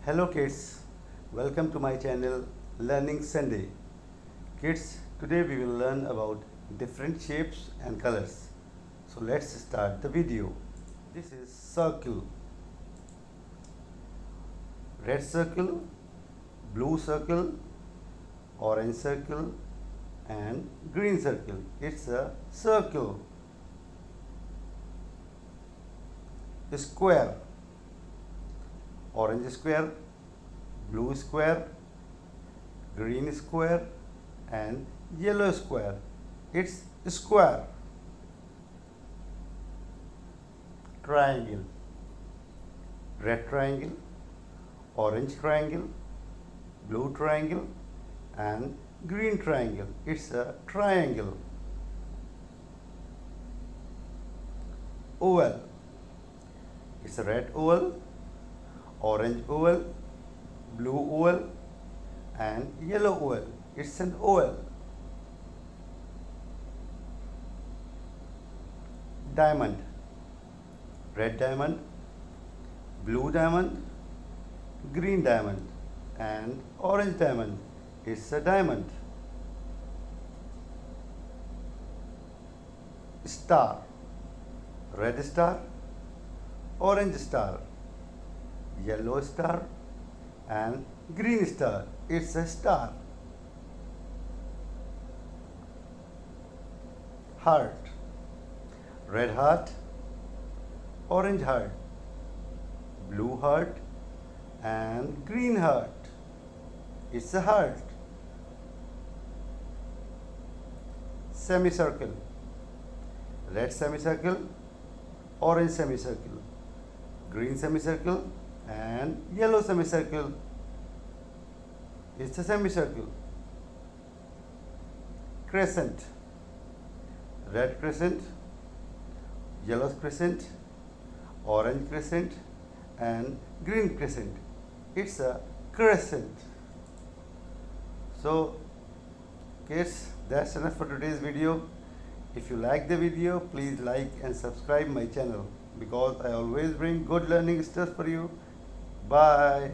Hello kids, welcome to my channel Learning Sunday. Kids, today we will learn about different shapes and colors. So let's start the video. This is circle. Red circle, blue circle, orange circle and green circle. It's a circle. Square. Orange square, blue square, green square and yellow square. It's square. Triangle. Red triangle, orange triangle, blue triangle and green triangle. It's a triangle. Oval. It's a red oval, orange oval, blue oval and yellow oval. It's an oval. Diamond. Red diamond, blue diamond, green diamond and orange diamond. It's a diamond. Star. Red star, orange star, yellow star and green star. It's a star. Heart. Red heart, orange heart, blue heart and green heart. It's a heart. Semicircle. Red semicircle, orange semicircle, green semicircle and yellow semicircle. It's a semicircle. Crescent. Red crescent, yellow crescent, orange crescent and green crescent. It's a crescent. So kids, that's enough for today's video. If you like the video, please like and subscribe my channel because I always bring good learning stuff for you. Bye.